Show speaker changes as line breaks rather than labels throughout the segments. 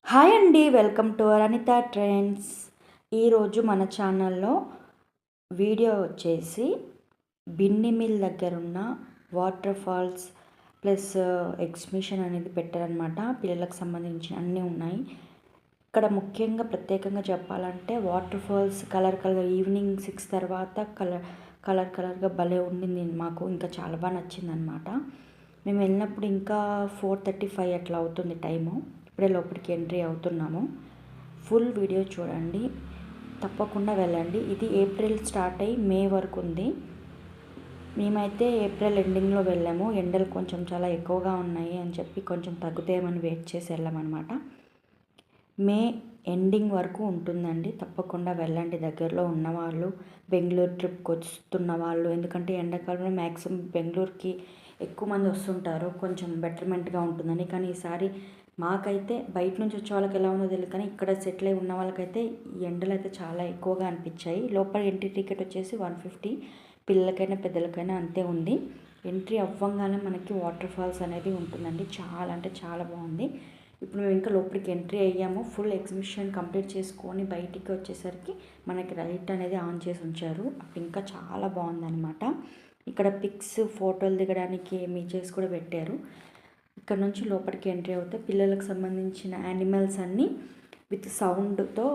Hi అండి, welcome to Anitha trends. ఈరోజు మన ఛానల్లో వీడియో వచ్చేసి బిన్ని మిల్ దగ్గర ఉన్న వాటర్ ఫాల్స్ ప్లస్ ఎగ్జిబిషన్ అనేది పెట్టారనమాట. పిల్లలకు సంబంధించిన అన్నీ ఉన్నాయి ఇక్కడ. ముఖ్యంగా ప్రత్యేకంగా చెప్పాలంటే వాటర్ ఫాల్స్ కలర్ ఈవినింగ్ 6 తర్వాత కలర్గా భలే ఉండింది మాకు. ఇంకా చాలా బాగా నచ్చిందనమాట. మేము వెళ్ళినప్పుడు ఇంకా 4:35 అట్లా అవుతుంది టైము. ఇప్పుడే లోపలికి ఎంట్రీ అవుతున్నాము. ఫుల్ వీడియో చూడండి, తప్పకుండా వెళ్ళండి. ఇది ఏప్రిల్ స్టార్ట్ అయ్యి మే వరకు ఉంది. మేమైతే ఏప్రిల్ ఎండింగ్లో వెళ్ళాము. ఎండలు కొంచెం చాలా ఎక్కువగా ఉన్నాయి అని చెప్పి కొంచెం తగ్గుతాయేమని వెయిట్ చేసి వెళ్ళామన్నమాట. మే ఎండింగ్ వరకు ఉంటుందండి, తప్పకుండా వెళ్ళండి. దగ్గరలో ఉన్నవాళ్ళు, బెంగళూరు ట్రిప్కి వస్తున్న వాళ్ళు, ఎందుకంటే ఎండాకాలంలో మ్యాక్సిమం బెంగళూరుకి ఎక్కువ మంది వస్తుంటారు, కొంచెం బెటర్మెంట్గా ఉంటుందని. కానీ ఈసారి మాకైతే బయట నుంచి వచ్చే వాళ్ళకి ఎలా ఉందో తెలియదు, కానీ ఇక్కడ సెటిల్ అయి ఉన్న వాళ్ళకైతే ఈ ఎండలు అయితే చాలా ఎక్కువగా అనిపించాయి. లోపల ఎంట్రీ టికెట్ వచ్చేసి 150, పిల్లలకైనా పెద్దలకైనా అంతే ఉంది. ఎంట్రీ అవ్వగానే మనకి వాటర్ ఫాల్స్ అనేది ఉంటుందండి. చాలా అంటే చాలా బాగుంది. ఇప్పుడు మేము ఇంకా లోపలికి ఎంట్రీ అయ్యాము. ఫుల్ ఎగ్జిబిషన్ కంప్లీట్ చేసుకొని బయటికి వచ్చేసరికి మనకి లైట్ అనేది ఆన్ చేసి ఉంచారు. అప్పుడు ఇంకా చాలా బాగుందన్నమాట. ఇక్కడ పిక్స్, ఫోటోలు దిగడానికి ఇమేజెస్ కూడా పెట్టారు. ఇక్కడ నుంచి లోపలికి ఎంట్రీ అవుతే పిల్లలకు సంబంధించిన యానిమల్స్ అన్నీ విత్ సౌండ్తో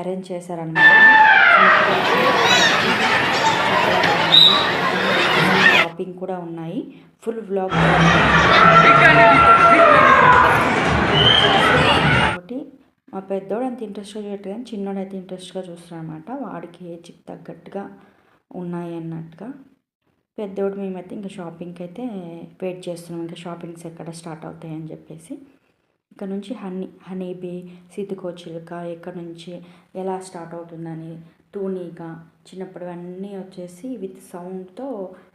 అరేంజ్ చేశారన్నమాట. షాపింగ్ కూడా ఉన్నాయి. ఫుల్ వ్లాగ్ ఒకటి. మా పెద్దోడు అంత ఇంట్రెస్ట్గా చూడట్లేదు, కానీ చిన్నోడు అయితే ఇంట్రెస్ట్గా చూస్తున్నాడు అనమాట. వాడికి ఏజ్కి తగ్గట్టుగా ఉన్నాయి అన్నట్టుగా. పెద్దోడు మేమైతే ఇంకా షాపింగ్కి అయితే వెయిట్ చేస్తున్నాం, ఇంకా షాపింగ్స్ ఎక్కడ స్టార్ట్ అవుతాయని చెప్పేసి. ఇక్కడ నుంచి హనీబీ, సీతుకోచిలుక ఎక్కడ నుంచి ఎలా స్టార్ట్ అవుతుందని, తూనీగా చిన్నప్పుడు అన్నీ వచ్చేసి విత్ సౌండ్తో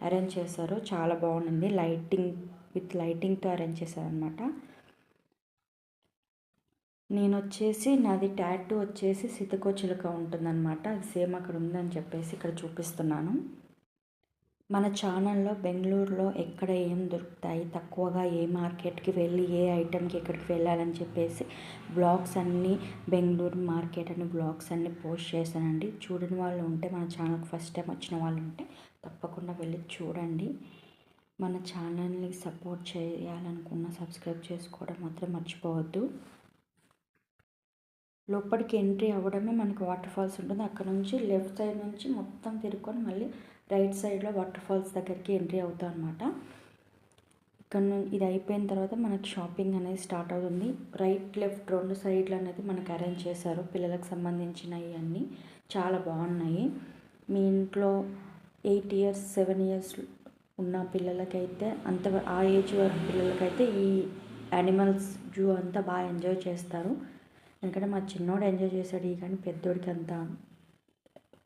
అరేంజ్ చేశారు. చాలా బాగుంది. లైటింగ్తో అరేంజ్ చేశారనమాట. నాది టాటూ వచ్చేసి సీతకోచిలుక ఉంటుందన్నమాట. అది సేమ్ అక్కడ ఉందని చెప్పేసి ఇక్కడ చూపిస్తున్నాను. మన ఛానల్లో బెంగళూరులో ఎక్కడ ఏం దొరుకుతాయి, తక్కువగా ఏ మార్కెట్కి వెళ్ళి ఏ ఐటెంకి ఎక్కడికి వెళ్ళాలని చెప్పేసి బ్లాగ్స్ అన్నీ, బెంగళూరు మార్కెట్ అని బ్లాగ్స్ అన్నీ పోస్ట్ చేశానండి. చూడని వాళ్ళు ఉంటే, మన ఛానల్కి ఫస్ట్ టైం వచ్చిన వాళ్ళు ఉంటే తప్పకుండా వెళ్ళి చూడండి. మన ఛానల్ని సపోర్ట్ చేయాలనుకున్న సబ్స్క్రైబ్ చేసుకోవడం మాత్రం మర్చిపోవద్దు. లోపలికి ఎంట్రీ అవ్వడమే మనకు వాటర్ ఫాల్స్ ఉంటుంది. అక్కడ నుంచి లెఫ్ట్ సైడ్ నుంచి మొత్తం తిరుక్కొని మళ్ళీ రైట్ సైడ్లో వాటర్ ఫాల్స్ దగ్గరికి ఎంట్రీ అవుతాం అనమాట. ఇక్కడ ఇది అయిపోయిన తర్వాత మనకి షాపింగ్ అనేది స్టార్ట్ అవుతుంది. రైట్ లెఫ్ట్ 2 సైడ్లు అనేది మనకు అరేంజ్ చేశారు. పిల్లలకు సంబంధించినవి అన్నీ చాలా బాగున్నాయి. మీ ఇంట్లో 8 ఇయర్స్ 7 ఇయర్స్ ఉన్న పిల్లలకైతే ఆ ఏజ్ వరకు పిల్లలకైతే ఈ యానిమల్స్ జూ అంతా బాగా ఎంజాయ్ చేస్తారు. ఎందుకంటే మా చిన్నోడు ఎంజాయ్ చేశాడు, కానీ పెద్దోడికి అంతా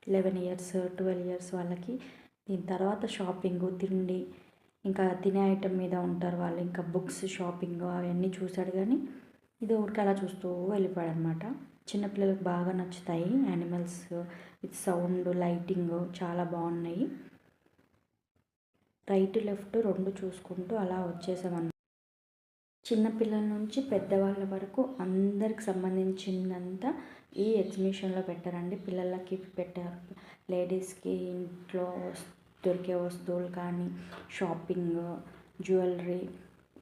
11 ఇయర్స్ 12 ఇయర్స్ వాళ్ళకి. దీని తర్వాత షాపింగ్, తిండి, ఇంకా తినే ఐటెం మీద ఉంటారు వాళ్ళు. ఇంకా బుక్స్, షాపింగ్ అవన్నీ చూశాడు, కానీ ఇది ఊరికి అలా చూస్తూ వెళ్ళిపోయాడు అనమాట. చిన్నపిల్లలకు బాగా నచ్చుతాయి యానిమల్స్ విత్ సౌండ్, లైటింగ్ చాలా బాగున్నాయి. రైట్ లెఫ్ట్ 2 చూసుకుంటూ అలా వచ్చేసామన్నమాట. చిన్నపిల్లల నుంచి పెద్దవాళ్ళ వరకు అందరికి సంబంధించిందంతా ఈ ఎగ్జిబిషన్లో పెట్టారండి. పిల్లలకి పెట్టారు, లేడీస్కి ఇంట్లో దొరికే వస్తువులు కానీ, షాపింగ్, జ్యువెలరీ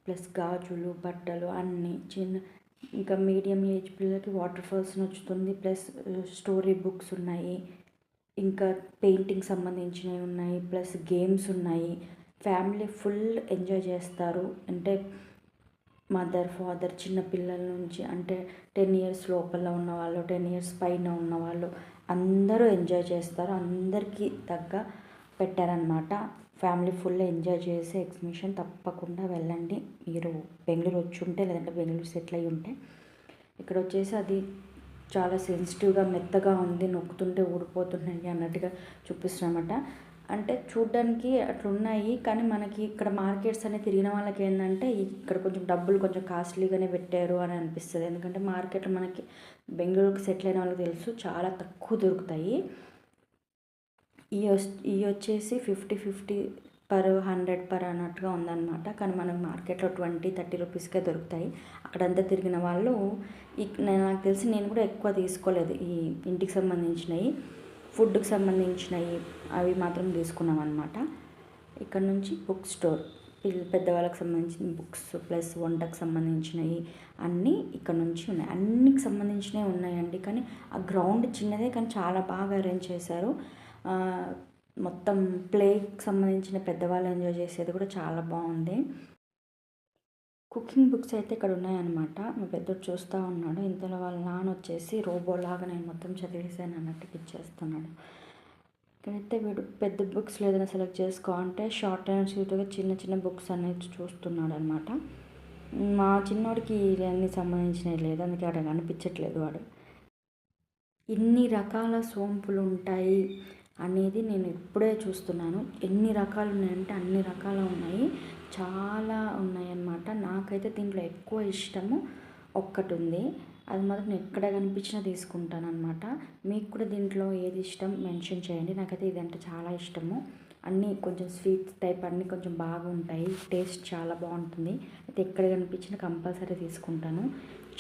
ప్లస్ గాజులు, బట్టలు అన్నీ. ఇంకా మీడియం ఏజ్ పిల్లలకి వాటర్ ఫాల్స్ నచ్చుతుంది, ప్లస్ స్టోరీ బుక్స్ ఉన్నాయి, ఇంకా పెయింటింగ్ సంబంధించినవి ఉన్నాయి, ప్లస్ గేమ్స్ ఉన్నాయి. ఫ్యామిలీ ఫుల్ ఎంజాయ్ చేస్తారు. అంటే మదర్, ఫాదర్, చిన్నపిల్లల నుంచి అంటే 10 ఇయర్స్ లోపల ఉన్నవాళ్ళు, 10 ఇయర్స్ పైన ఉన్నవాళ్ళు అందరూ ఎంజాయ్ చేస్తారు. అందరికీ పెట్టారనమాట. ఫ్యామిలీ ఫుల్ ఎంజాయ్ చేసే ఎగ్జిబిషన్. తప్పకుండా వెళ్ళండి మీరు బెంగళూరు వచ్చి ఉంటే, లేదంటే బెంగళూరు సెటిల్ అయ్యి ఉంటే. ఇక్కడ వచ్చేసి అది చాలా సెన్సిటివ్గా మెత్తగా ఉంది, నొక్కుతుంటే ఊడిపోతున్నాయి అన్నట్టుగా చూపిస్తున్నమాట. అంటే చూడ్డానికి అట్లున్నాయి, కానీ మనకి ఇక్కడ మార్కెట్స్ అనేవి తిరిగిన వాళ్ళకి ఏంటంటే ఇక్కడ కొంచెం డబ్బులు కొంచెం కాస్ట్లీగానే పెట్టారు అని అనిపిస్తుంది. ఎందుకంటే మార్కెట్లో మనకి బెంగళూరుకి సెటిల్ అయిన వాళ్ళకి తెలుసు, చాలా తక్కువ దొరుకుతాయి. ఈ వచ్చేసి 50 పర్ 100 పర్ అన్నట్టుగా ఉందన్నమాట. కానీ మనకు మార్కెట్‌లో 20, 30 రూపీస్‌కే దొరుకుతాయి. అక్కడంతా తిరిగిన వాళ్ళు నాకు తెలిసి నేను కూడా ఎక్కువ తీసుకోలేదు. ఈ ఇంటికి సంబంధించినవి, ఫుడ్‌కి సంబంధించినవి అవి మాత్రం తీసుకున్నామన్నమాట. ఇక్కడ నుంచి బుక్ స్టోర్, పెద్దవాళ్ళకి సంబంధించిన బుక్స్ ప్లస్ వంటకు సంబంధించినవి అన్నీ ఇక్కడ నుంచి ఉన్నాయి. అన్నికి సంబంధించినవి ఉన్నాయండి. కానీ ఆ గ్రౌండ్ చిన్నదే కానీ చాలా బాగా అరేంజ్ చేశారు. మొత్తం ప్లేకి సంబంధించిన పెద్దవాళ్ళు ఎంజాయ్ చేసేది కూడా చాలా బాగుంది. కుకింగ్ బుక్స్ అయితే ఇక్కడ ఉన్నాయన్నమాట. మా పెద్దోడు చూస్తూ ఉన్నాడు. ఇంతలో వాళ్ళ నాన్న వచ్చేసి రోబోలాగా నేను మొత్తం చదివేసాను అన్నట్టుగా ఇచ్చేస్తున్నాడు. ఇక్కడైతే వీడు పెద్ద బుక్స్ ఏదైనా సెలెక్ట్ చేసుకో అంటే షార్ట్ అండ్ స్వీట్గా చిన్న చిన్న బుక్స్ అనేది చూస్తున్నాడు అనమాట. మా చిన్నోడికి ఇవన్నీ సంబంధించినవి లేదు, అందుకే అక్కడ కనిపించట్లేదు వాడు. ఇన్ని రకాల సోంపులు ఉంటాయి అనేది నేను ఇప్పుడే చూస్తున్నాను. ఎన్ని రకాలు ఉన్నాయంటే అన్ని రకాలు ఉన్నాయి, చాలా ఉన్నాయన్నమాట. నాకైతే దీంట్లో ఎక్కువ ఇష్టము ఒక్కటి ఉంది, అది మాత్రం నేను ఎక్కడ కనిపించినా తీసుకుంటాను అనమాట. మీకు కూడా దీంట్లో ఏది ఇష్టం మెన్షన్ చేయండి. నాకైతే ఇదంటే చాలా ఇష్టము. అన్నీ కొంచెం స్వీట్ టైప్, అన్నీ కొంచెం బాగా ఉంటాయి, టేస్ట్ చాలా బాగుంటుంది. అయితే ఎక్కడ కనిపించినా కంపల్సరీ తీసుకుంటాను.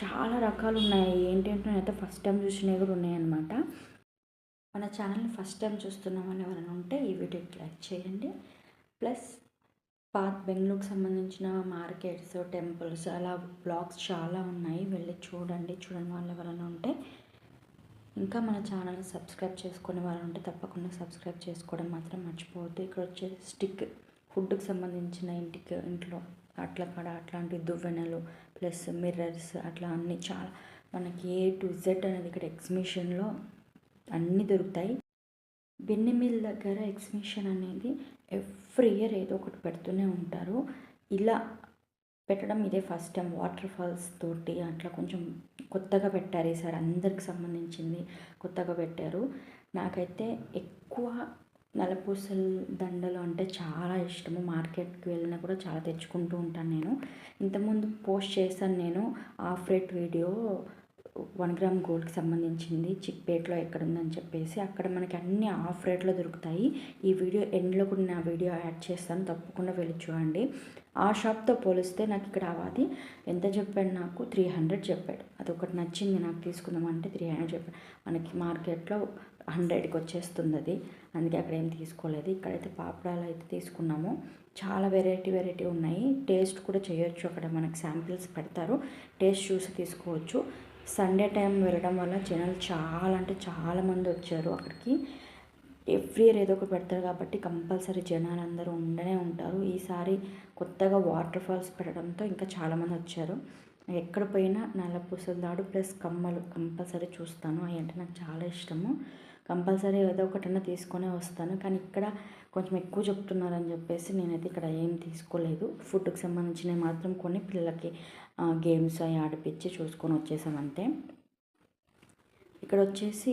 చాలా రకాలు ఉన్నాయి. ఏంటంటే నేనైతే ఫస్ట్ టైం చూసినవి కూడా ఉన్నాయన్నమాట. మన ఛానల్ని ఫస్ట్ టైం చూస్తున్న వాళ్ళు ఎవరైనా ఉంటే ఈ వీడియోకి లైక్ చేయండి. ప్లస్ బెంగళూరుకి సంబంధించిన మార్కెట్స్, టెంపుల్స్ అలా బ్లాగ్స్ చాలా ఉన్నాయి, వెళ్ళి చూడండి. చూడని వాళ్ళు ఎవరైనా ఉంటే, ఇంకా మన ఛానల్ని సబ్స్క్రైబ్ చేసుకునే వాళ్ళు ఉంటే తప్పకుండా సబ్స్క్రైబ్ చేసుకోవడం మాత్రం మర్చిపోవద్దు. ఇక్కడ వచ్చే స్టిక్ ఫుడ్కి సంబంధించిన ఇంట్లో అట్లాంటి దువ్వెనలు ప్లస్ మిర్రర్స్ అట్లా అన్నీ చాలా మనకి A to Z అనేది ఇక్కడ ఎగ్జిబిషన్లో అన్నీ దొరుకుతాయి. బిన్నెమిల్ దగ్గర ఎగ్జిబిషన్ అనేది ఎవ్రీ ఇయర్ ఏదో ఒకటి పెడుతూనే ఉంటారు. ఇలా పెట్టడం ఇదే ఫస్ట్ టైం. వాటర్ ఫాల్స్ తోటి అట్లా కొంచెం కొత్తగా పెట్టారు ఈసారి, అందరికి సంబంధించింది కొత్తగా పెట్టారు. నాకైతే ఎక్కువ నల్లపూసల దండలు అంటే చాలా ఇష్టము. మార్కెట్కి వెళ్ళినా కూడా చాలా తెచ్చుకుంటూ ఉంటాను నేను. ఇంతకుముందు పోస్ట్ చేశాను నేను హాఫ్ రేట్ వీడియో, 1 గ్రామ్ గోల్డ్కి సంబంధించింది, చిక్పేటలో ఎక్కడుందని చెప్పేసి. అక్కడ మనకి అన్ని ఆఫ్ రేట్లో దొరుకుతాయి. ఈ వీడియో ఎండ్లో కూడా నా వీడియో యాడ్ చేస్తాను, తప్పకుండా వెళ్ళి చూడండి. ఆ షాప్తో పోలిస్తే నాకు ఇక్కడ అది ఎంత చెప్పాడు, నాకు 300 చెప్పాడు. అది ఒకటి నచ్చింది నాకు, తీసుకుందామంటే 300 చెప్పాడు. మనకి మార్కెట్లో 100కి వచ్చేస్తుంది అది, అందుకే అక్కడ ఏం తీసుకోలేదు. ఇక్కడైతే పాపడాలు అయితే తీసుకున్నాము. చాలా వెరైటీ ఉన్నాయి. టేస్ట్ కూడా చేయొచ్చు, అక్కడ మనకి శాంపిల్స్ పెడతారు, టేస్ట్ చూసి తీసుకోవచ్చు. సండే టైం వెళ్ళడం వల్ల జనాలు చాలా అంటే చాలామంది వచ్చారు అక్కడికి. ఎవ్రీ ఇయర్ ఏదో ఒకటి పెడతారు కాబట్టి కంపల్సరీ జనాలు అందరూ ఉండనే ఉంటారు. ఈసారి కొత్తగా వాటర్ ఫాల్స్ పెట్టడంతో ఇంకా చాలామంది వచ్చారు. ఎక్కడ పోయినా నల్లపూసల తాడు ప్లస్ కమ్మలు కంపల్సరీ చూస్తాను. అవి అంటే నాకు చాలా ఇష్టము. కంపల్సరీ ఏదో ఒకటన్నా తీసుకొనే వస్తాను. కానీ ఇక్కడ కొంచెం ఎక్కువ చెప్తున్నారని చెప్పేసి నేనైతే ఇక్కడ ఏం తీసుకోలేదు. ఫుడ్కి సంబంధించినవి మాత్రం కొన్ని పిల్లలకి గేమ్స్ అవి ఆడిపించి చూసుకొని వచ్చేసామంతే. ఇక్కడ వచ్చేసి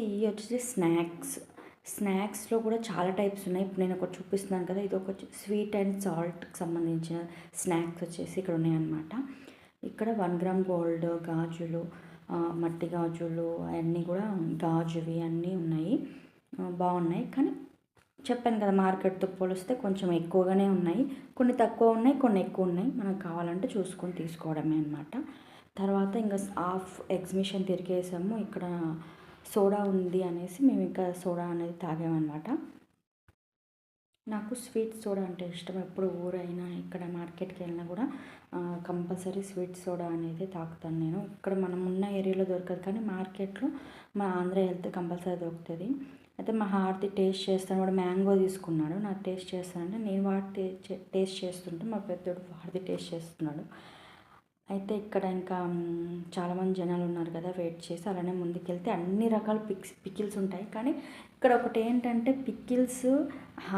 స్నాక్స్లో కూడా చాలా టైప్స్ ఉన్నాయి. ఇప్పుడు నేను ఒకటి చూపిస్తున్నాను కదా, ఇది ఒక స్వీట్ అండ్ సాల్ట్కి సంబంధించిన స్నాక్స్ వచ్చేసి ఇక్కడ ఉన్నాయన్నమాట. ఇక్కడ 1 గ్రామ్ గోల్డ్ గాజులు, మట్టి గాజులు అవన్నీ కూడా గాజువి అన్నీ ఉన్నాయి, బాగున్నాయి. కానీ చెప్పాను కదా, మార్కెట్తో పోలిస్తే కొంచెం ఎక్కువగానే ఉన్నాయి. కొన్ని తక్కువ ఉన్నాయి, కొన్ని ఎక్కువ ఉన్నాయి. మనకు కావాలంటే చూసుకొని తీసుకోవడమే అనమాట. తర్వాత ఇంకా హాఫ్ ఎగ్జిబిషన్ తిరిగేసాము. ఇక్కడ సోడా ఉంది అనేసి మేము ఇంకా సోడా అనేది తాగామన్నమాట. నాకు స్వీట్ సోడా అంటే ఇష్టం. ఎప్పుడు ఊరైనా ఇక్కడ మార్కెట్కి వెళ్ళినా కూడా కంపల్సరీ స్వీట్ సోడా అనేది తాగుతాను నేను. ఇక్కడ మనం ఉన్న ఏరియాలో దొరకదు, కానీ మార్కెట్లో మా ఆంధ్ర వెళ్తే కంపల్సరీ దొరుకుతుంది. అయితే మా హార్ది టేస్ట్ చేస్తాను, వాడు మ్యాంగో తీసుకున్నాడు. నాకు టేస్ట్ చేస్తానంటే నేను వాడి టేస్ట్ చేస్తుంటే మా పెద్దోడు వాడిది టేస్ట్ చేస్తున్నాడు. అయితే ఇక్కడ ఇంకా చాలామంది జనాలు ఉన్నారు కదా, వెయిట్ చేసి అలానే ముందుకెళ్తే అన్ని రకాల పికిల్స్ ఉంటాయి. కానీ ఇక్కడ ఒకటి ఏంటంటే పికిల్స్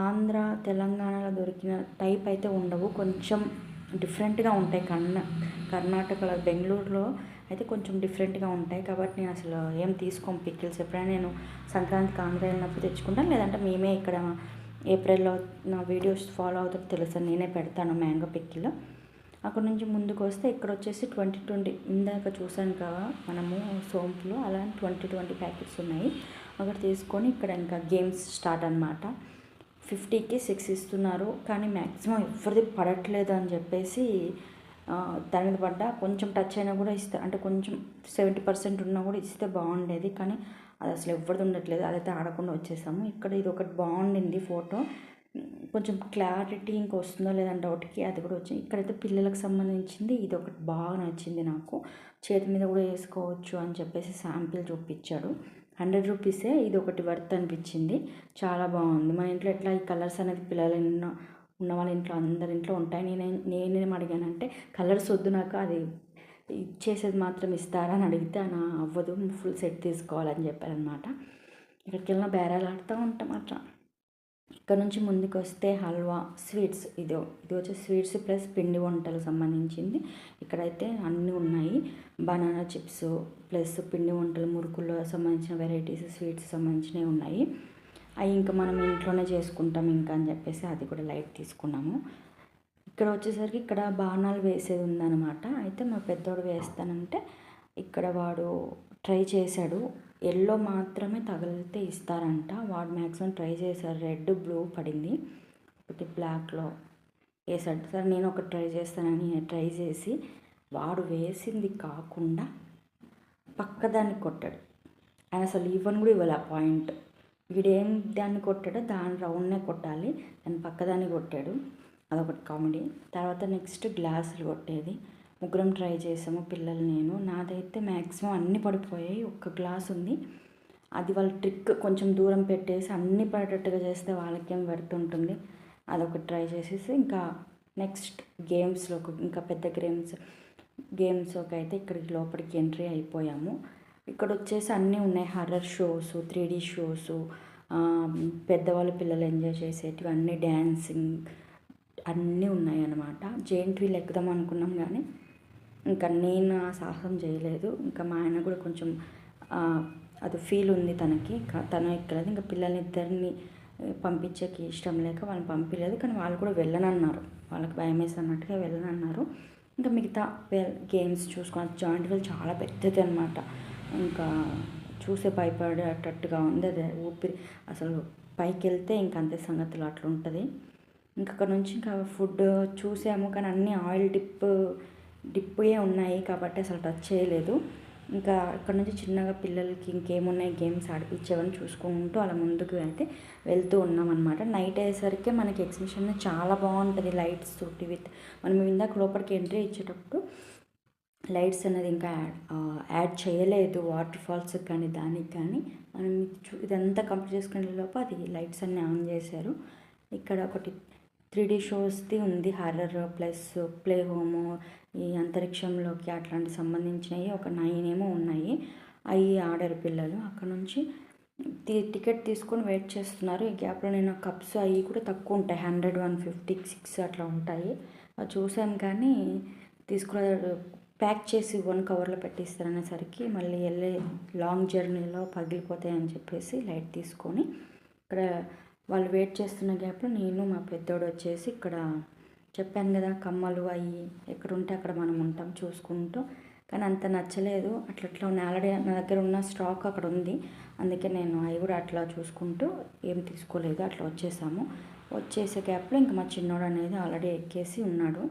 ఆంధ్ర తెలంగాణలో దొరికిన టైప్ అయితే ఉండవు, కొంచెం డిఫరెంట్గా ఉంటాయి. కర్ణాటకలో బెంగళూరులో అయితే కొంచెం డిఫరెంట్గా ఉంటాయి. కాబట్టి నేను అసలు ఏం తీసుకోను పికిల్స్. ఎప్పుడైనా నేను సంక్రాంతికి ఆంధ్ర వెళ్ళినప్పుడు తెచ్చుకుంటాను, లేదంటే మేమే ఇక్కడ ఏప్రిల్లో నా వీడియోస్ ఫాలో అవుతారో తెలుసు, నేనే పెడతాను మ్యాంగో పికిల్. అక్కడ నుంచి ముందుకు వస్తే ఇక్కడ వచ్చేసి 20 ఇందాక చూసాను కదా మనము సోంపులో, అలా 20 ప్యాకెట్స్ ఉన్నాయి. అక్కడ తీసుకొని ఇక్కడ ఇంకా గేమ్స్ స్టార్ట్ అనమాట. 50కి 6 ఇస్తున్నారు, కానీ మ్యాక్సిమం ఎవరిది పడట్లేదు అని చెప్పేసి దాని మీద పడ్డా కొంచెం టచ్ అయినా కూడా ఇస్తే, అంటే కొంచెం 70% ఉన్నా కూడా ఇస్తే బాగుండేది, కానీ అది అసలు ఎవరిది ఉండట్లేదు. అదైతే ఆడకుండా వచ్చేసాము. ఇక్కడ ఇది ఒకటి బాగుండింది ఫోటో, కొంచెం క్లారిటీ ఇంకా వస్తుందో లేదని డౌట్కి అది కూడా వచ్చింది. ఇక్కడైతే పిల్లలకు సంబంధించింది ఇది ఒకటి బాగా నచ్చింది నాకు. చేతి మీద కూడా వేసుకోవచ్చు అని చెప్పేసి శాంపిల్ చూపించాడు. 100 రూపీసే, ఇది ఒకటి వర్త్ అనిపించింది. చాలా బాగుంది. మన ఇంట్లో ఎట్లా ఈ కలర్స్ అనేది పిల్లలు ఉన్న వాళ్ళ ఇంట్లో అందరి ఇంట్లో ఉంటాయి. నేనేం అడిగానంటే కలర్స్ వద్దు, నాకు అది ఇచ్చేసేది మాత్రం ఇస్తారా అని అడిగితే నా అవ్వదు, ఫుల్ సెట్ తీసుకోవాలని చెప్పారనమాట. ఇక్కడికి వెళ్ళిన బేరాలు ఆడుతూ ఉంటాం అట్లా. ఇక్కడ నుంచి ముందుకు వస్తే హల్వా, స్వీట్స్, ఇది వచ్చి స్వీట్స్ ప్లస్ పిండి వంటలకు సంబంధించింది. ఇక్కడైతే అన్నీ ఉన్నాయి. బనానా చిప్స్ ప్లస్ పిండి వంటలు, మురుకుల్లో సంబంధించిన వెరైటీస్, స్వీట్స్ సంబంధించినవి ఉన్నాయి. అవి ఇంకా మనం ఇంట్లోనే చేసుకుంటాం ఇంకా అని చెప్పేసి అది కూడా లైట్ తీసుకున్నాము. ఇక్కడ వచ్చేసరికి ఇక్కడ బాణాలు వేసేది ఉందన్నమాట. అయితే మా పెద్దోడు వేస్తానంటే ఇక్కడ వాడు ట్రై చేశాడు. ఎల్లో మాత్రమే తగిలితే ఇస్తారంట. వాడు మ్యాక్సిమం ట్రై చేశాడు. రెడ్, బ్లూ పడింది, ఒకటి బ్లాక్లో వేసాడు. సరే నేను ఒకటి ట్రై చేస్తానని ట్రై చేసి వాడు వేసింది కాకుండా పక్కదాన్ని కొట్టాడు. ఆయన అసలు ఈవెన్ కూడా ఇవ్వాలి ఆ పాయింట్. వీడేం దాన్ని కొట్టాడో దాని రౌండ్నే కొట్టాలి, దాని పక్కదాన్ని కొట్టాడు. అదొకటి కామెడీ. తర్వాత నెక్స్ట్ గ్లాసులు కొట్టేది. ముగ్గురం ట్రై చేసాము, పిల్లలు నేను. నాదైతే మ్యాక్సిమం అన్నీ పడిపోయాయి. ఒక్క గ్లాస్ ఉంది, అది వాళ్ళ ట్రిక్ కొంచెం దూరం పెట్టేసి అన్నీ పడేటట్టుగా చేస్తే వాళ్ళకేం పెడుతుంటుంది. అదొకటి ట్రై చేసేసి ఇంకా నెక్స్ట్ గేమ్స్లోకి, ఇంకా పెద్ద గేమ్స్లోకి అయితే ఇక్కడికి లోపలికి ఎంట్రీ అయిపోయాము. ఇక్కడ వచ్చేసి అన్నీ ఉన్నాయి. హర్రర్ షోస్, 3D షోస్, పెద్దవాళ్ళు పిల్లలు ఎంజాయ్ చేసేటివి అన్నీ, డ్యాన్సింగ్ అన్నీ ఉన్నాయి అన్నమాట. జెయింట్ వీల్ ఎక్కుదాం అనుకున్నాం కానీ ఇంకా నేను ఆ సాహసం చేయలేదు. ఇంకా మా ఆయన కూడా కొంచెం అది ఫీల్ ఉంది తనకి, తను ఎక్కలేదు. ఇంకా పిల్లల్ని ఇద్దరిని పంపించేకి ఇష్టం లేక వాళ్ళని పంపించలేదు. కానీ వాళ్ళు కూడా వెళ్ళనన్నారు, వాళ్ళకి భయం వేసి అన్నట్టుగా వెళ్ళనన్నారు. ఇంకా మిగతా గేమ్స్ చూసుకుని జాయింట్ వీల్ చాలా పెద్దది అనమాట. ఇంకా చూసే భయపడేటట్టుగా ఉంది. అది ఊపిరి అసలు పైకి వెళ్తే ఇంకా అంతే సంగతులు అట్లా ఉంటుంది. ఇంకా అక్కడ నుంచి ఇంకా ఫుడ్ చూసాము, కానీ అన్నీ ఆయిల్ డిప్పే ఉన్నాయి కాబట్టి అసలు టచ్ చేయలేదు. ఇంకా ఇక్కడ నుంచి చిన్నగా పిల్లలకి ఇంకేమున్నాయి గేమ్స్ ఆడిపించేవని చూసుకుంటూ అలా ముందుకు అయితే వెళ్తూ ఉన్నాం అనమాట. నైట్ అయ్యేసరికి మనకి ఎగ్జిబిషన్ చాలా బాగుంటుంది లైట్స్ తోటి. మనం ఇందాక లోపలికి ఎంట్రీ ఇచ్చేటప్పుడు లైట్స్ అనేది ఇంకా యాడ్ చేయలేదు, వాటర్ ఫాల్స్ కానీ దానికి కానీ. మనం ఇదంతా కంప్లీట్ చేసుకునే లోపు అది లైట్స్ అన్నీ ఆన్ చేశారు. ఇక్కడ ఒకటి 3D షోస్ది ఉంది, హర్రర్ ప్లస్ ప్లే హోము, ఈ అంతరిక్షంలోకి అట్లాంటి సంబంధించినవి ఒక 9 ఏమో ఉన్నాయి. అవి ఆడారు పిల్లలు. అక్కడ నుంచి టికెట్ తీసుకొని వెయిట్ చేస్తున్నారు. ఈ గ్యాప్లో నేను కప్స్ అవి కూడా తక్కువ ఉంటాయి, 100, 150, 6 అట్లా ఉంటాయి. అది చూసాం కానీ ప్యాక్ చేసి 1 కవర్లో పెట్టిస్తారనేసరికి మళ్ళీ వెళ్ళే లాంగ్ జర్నీలో పగిలిపోతాయని చెప్పేసి లైట్ తీసుకొని ఇక్కడ వాళ్ళు వెయిట్ చేస్తున్న గ్యాప్లో నేను మా పెద్దోడు వచ్చేసి ఇక్కడ చెప్పాను కదా కమ్మలు అవి ఎక్కడుంటే అక్కడ మనం ఉంటాం చూసుకుంటూ. కానీ అంత నచ్చలేదు, అట్లా నా దగ్గర ఉన్న స్టాక్ అక్కడ ఉంది, అందుకే నేను అవి కూడా అట్లా చూసుకుంటూ ఏం తీసుకోలేదు, అట్లా వచ్చేసాము. వచ్చేసే గ్యాప్లో ఇంకా మా చిన్నోడు అనేది ఆల్రెడీ ఎక్కేసి ఉన్నాడు.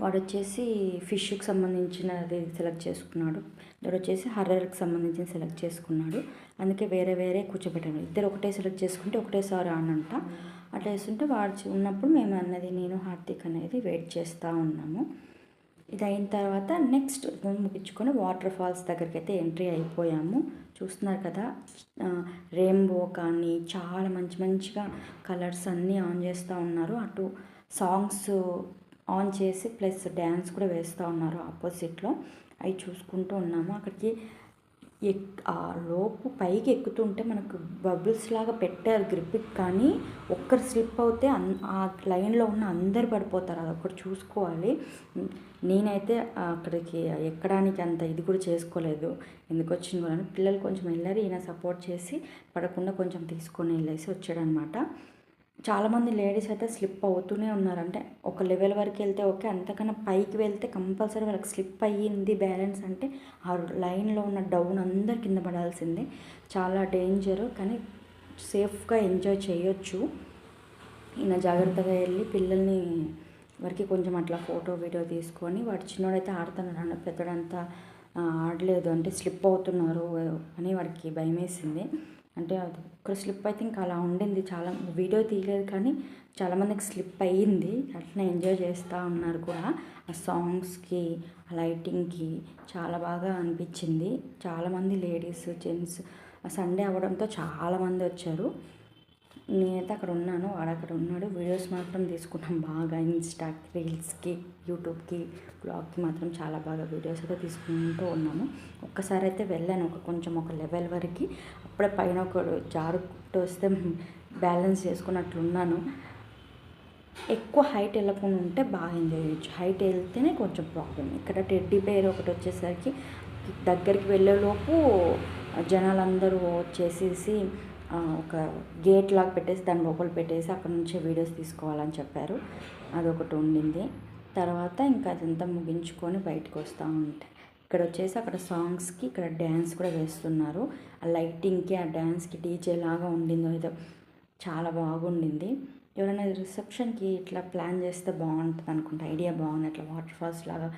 వాడు వచ్చేసి ఫిష్కి సంబంధించినది సెలెక్ట్ చేసుకున్నాడు, వాడు వచ్చేసి హర్రర్కి సంబంధించిన సెలెక్ట్ చేసుకున్నాడు. అందుకే వేరే కూర్చోబెట్టాను. ఇద్దరు ఒకటే సెలెక్ట్ చేసుకుంటే ఒకటేసారి ఆనంట. అట్లా వేస్తుంటే వాడు ఉన్నప్పుడు మేము నేను హార్దిక్ అనేది వెయిట్ చేస్తూ ఉన్నాము. ఇది అయిన తర్వాత నెక్స్ట్ ముగించుకొని వాటర్ ఫాల్స్ దగ్గరికి అయితే ఎంట్రీ అయిపోయాము. చూస్తున్నారు కదా, రెయిన్బో కానీ చాలా మంచిగా కలర్స్ అన్నీ ఆన్ చేస్తూ ఉన్నారు. అటు సాంగ్స్ ఆన్ చేసి ప్లస్ డ్యాన్స్ కూడా వేస్తూ ఉన్నారు ఆపోజిట్లో. అవి చూసుకుంటూ ఉన్నాము. అక్కడికి లోపు పైకి ఎక్కుతుంటే మనకు బబుల్స్ లాగా పెట్టారు గ్రిప్కి, కానీ ఒక్కరు స్లిప్ అవుతే ఆ లైన్లో ఉన్న అందరు పడిపోతారు. అదొక్కటి చూసుకోవాలి. నేనైతే అక్కడికి ఎక్కడానికి అంత ఇది కూడా చేసుకోలేదు, ఎందుకు వచ్చింది కూడా. పిల్లలు కొంచెం వెళ్ళారు, ఈయన సపోర్ట్ చేసి పడకుండా కొంచెం తీసుకొని వెళ్ళేసి వచ్చాడనమాట. చాలామంది లేడీస్ అయితే స్లిప్ అవుతూనే ఉన్నారు. అంటే ఒక లెవెల్ వరకు వెళ్తే ఓకే, అంతకన్నా పైకి వెళ్తే కంపల్సరీ వాళ్ళకి స్లిప్ అయ్యింది బ్యాలెన్స్ అంటే ఆ లైన్లో ఉన్న డౌన్ అందరు కింద పడాల్సిందే. చాలా డేంజరు, కానీ సేఫ్గా ఎంజాయ్ చేయొచ్చు. ఈయన జాగ్రత్తగా వెళ్ళి పిల్లల్ని వరకు కొంచెం అట్లా ఫోటో వీడియో తీసుకొని వాడు చిన్నోడైతే ఆడుతున్నాడు, పెద్దోడంతా ఆడలేదు. అంటే స్లిప్ అవుతున్నారు అని వాడికి భయం వేసింది. అంటే అది ఒక్క స్లిప్ అయితే ఇంకా అలా ఉండింది. చాలా వీడియో తీయలేదు కానీ చాలామందికి స్లిప్ అయ్యింది. అట్లా ఎంజాయ్ చేస్తూ ఉన్నారు కూడా. ఆ సాంగ్స్కి, ఆ లైటింగ్కి చాలా బాగా అనిపించింది. చాలామంది లేడీస్, జెంట్స్ సండే అవ్వడంతో చాలామంది వచ్చారు. నేనైతే అక్కడ ఉన్నాను, వాడు అక్కడ ఉన్నాడు. వీడియోస్ మాత్రం తీసుకున్నాం బాగా. ఇన్స్టాకి, రీల్స్కి, యూట్యూబ్కి, బ్లాగ్కి మాత్రం చాలా బాగా వీడియోస్ అయితే తీసుకుంటూ ఉన్నాము. ఒక్కసారి అయితే వెళ్ళాను కొంచెం ఒక లెవెల్ వరకు. అప్పుడే పైన ఒకడు జారుకుంటూ వస్తే బ్యాలెన్స్ చేసుకున్నట్లున్నాను. ఎక్కువ హైట్ వెళ్ళకుండా ఉంటే బాగా ఎంజాయ్ చేయొచ్చు. హైట్ వెళ్తేనే కొంచెం ప్రాబ్లం. ఇక్కడ టెడ్డీ బేర్ ఒకటి వచ్చేసరికి దగ్గరికి వెళ్ళేలోపు జనాలందరూ వచ్చేసేసి ఒక గేట్ లాగా పెట్టేసి దాని లోపల పెట్టేసి అక్కడ నుంచే వీడియోస్ తీసుకోవాలని చెప్పారు. అదొకటి ఉండింది. తర్వాత ఇంకా అదంతా ముగించుకొని బయటకు వస్తూ ఉంటాయి. ఇక్కడ వచ్చేసి అక్కడ సాంగ్స్కి ఇక్కడ డ్యాన్స్ కూడా వేస్తున్నారు. ఆ లైటింగ్కి, ఆ డ్యాన్స్కి డీజే లాగా ఉండిందో ఏదో చాలా బాగుండింది. ఎవరైనా రిసెప్షన్కి ఇట్లా ప్లాన్ చేస్తే బాగుంటుంది అనుకుంటా. ఐడియా బాగుంది. అట్లా వాటర్ ఫాల్స్ లాగా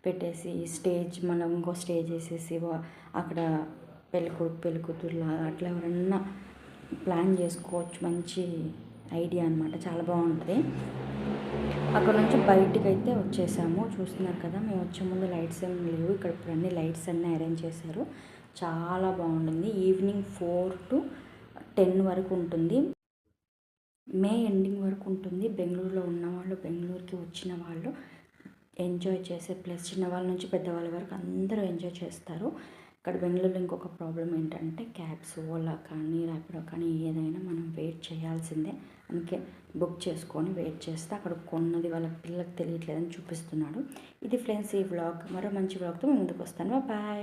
పెట్టేసి స్టేజ్, మనం ఇంకో స్టేజ్ వేసేసి అక్కడ పెళ్ళికూతురులాగా అట్లా ఎవరన్నా ప్లాన్ చేసుకోవచ్చు. మంచి ఐడియా అనమాట. చాలా బాగుంటుంది. అక్కడ నుంచి బయటికి అయితే వచ్చేసాము. చూస్తున్నారు కదా, మేము వచ్చే ముందు లైట్స్ ఏమి లేవు. ఇక్కడ ఇప్పుడు అన్ని లైట్స్ అన్నీ అరేంజ్ చేశారు. చాలా బాగుంటుంది. ఈవినింగ్ 4 to 10 వరకు ఉంటుంది. మే ఎండింగ్ వరకు ఉంటుంది. బెంగళూరులో ఉన్నవాళ్ళు, బెంగళూరుకి వచ్చిన వాళ్ళు ఎంజాయ్ చేసే ప్లేస్. చిన్నవాళ్ళ నుంచి పెద్దవాళ్ళ వరకు అందరూ ఎంజాయ్ చేస్తారు. ఇక్కడ బెంగళూరులో ఇంకొక ప్రాబ్లం ఏంటంటే క్యాబ్స్, ఓలా కానీ ర్యాపిడో కానీ ఏదైనా మనం వెయిట్ చేయాల్సిందే. అందుకే బుక్ చేసుకొని వెయిట్ చేస్తే అక్కడ కొన్నది వాళ్ళ పిల్లలకు తెలియట్లేదని చూపిస్తున్నాడు. ఇది ఫ్రెండ్స్ ఈ వ్లాగ్. మరో మంచి వ్లాగ్తో ముందుకు వస్తాను. బాయ్.